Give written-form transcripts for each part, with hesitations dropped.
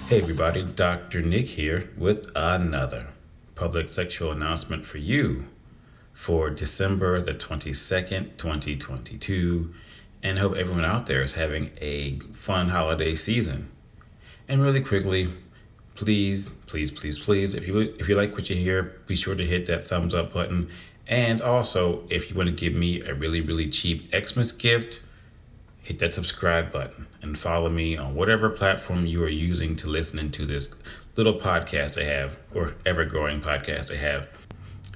Hey everybody, Dr. Nick here with another public sexual announcement for you for December the 22nd, 2022, and I hope everyone out there is having a fun holiday season. And really quickly, please, if you like what you hear, be sure to hit that thumbs up button. And also, if you want to give me a really cheap Xmas gift, hit that subscribe button and follow me on whatever platform you are using to listen into this little podcast I have, or ever-growing podcast I have.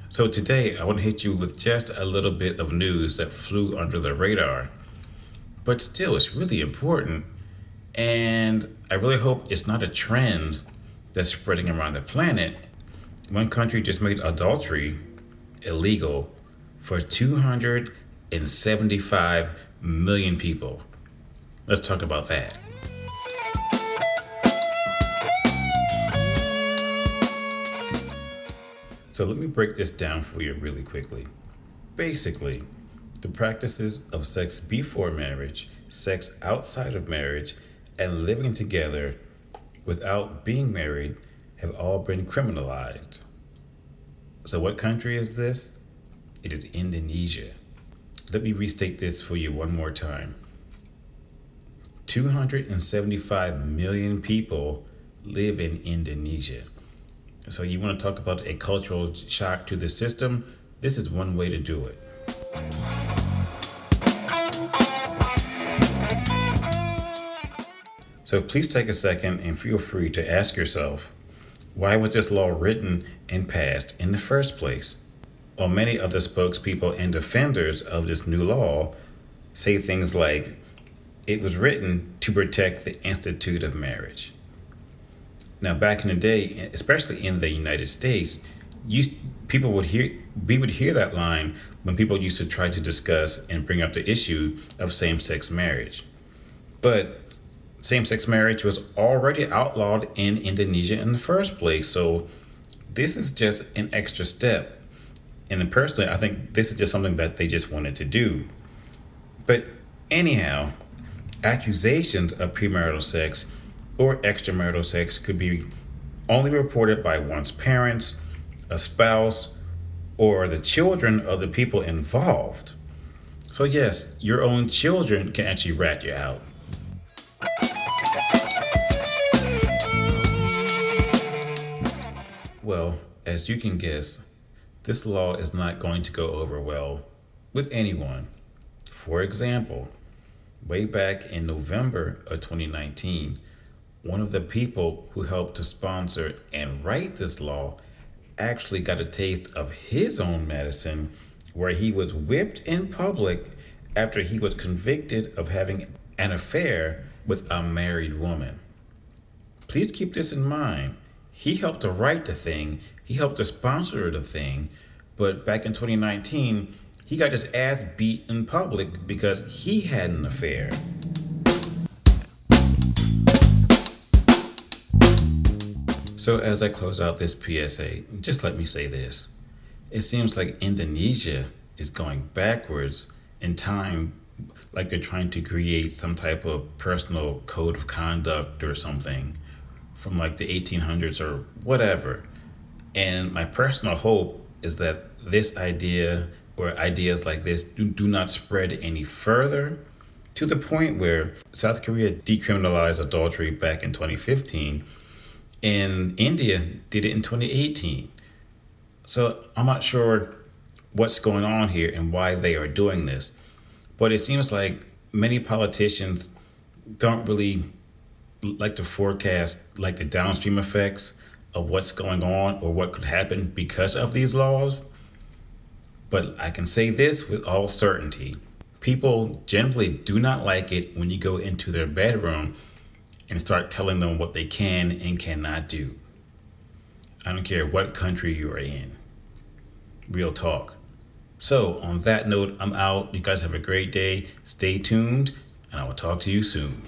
So today, I want to hit you with just a little bit of news that flew under the radar. But still, it's really important. And I really hope it's not a trend that's spreading around the planet. One country just made adultery illegal for 275 million people. Let's talk about that. So let me break this down for you really quickly. Basically, the practices of sex before marriage, sex outside of marriage, and living together without being married have all been criminalized. So what country is this? It is Indonesia. Let me restate this for you one more time. 275 million people live in Indonesia. So you want to talk about a cultural shock to the system? This is one way to do it. So please take a second and feel free to ask yourself, why was this law written and passed in the first place? Well, many of the spokespeople and defenders of this new law say things like, it was written to protect the institute of marriage. Now, back in the day, especially in the United States, we would hear that line when people used to try to discuss and bring up the issue of same-sex marriage. But same-sex marriage was already outlawed in Indonesia in the first place, so this is just an extra step. And personally, I think this is just something that they just wanted to do. But anyhow, accusations of premarital sex or extramarital sex could be only reported by one's parents, a spouse, or the children of the people involved. So yes, your own children can actually rat you out. Well, as you can guess, this law is not going to go over well with anyone. For example, way back in November of 2019, one of the people who helped to sponsor and write this law actually got a taste of his own medicine, where he was whipped in public after he was convicted of having an affair with a married woman. Please keep this in mind. He helped to write the thing, he helped to sponsor the thing, but back in 2019, he got his ass beat in public because he had an affair. So as I close out this PSA, just let me say this. It seems like Indonesia is going backwards in time, like they're trying to create some type of personal code of conduct or something from like the 1800s or whatever. And my personal hope is that this idea or ideas like this do not spread any further to the point where South Korea decriminalized adultery back in 2015 and India did it in 2018. So I'm not sure what's going on here and why they are doing this. But it seems like many politicians don't really like to forecast like the downstream effects of what's going on or what could happen because of these laws. But I can say this with all certainty. People generally do not like it when you go into their bedroom and start telling them what they can and cannot do. I don't care what country you're in. Real talk. So on that note, I'm out. You guys have a great day. Stay tuned, and I will talk to you soon.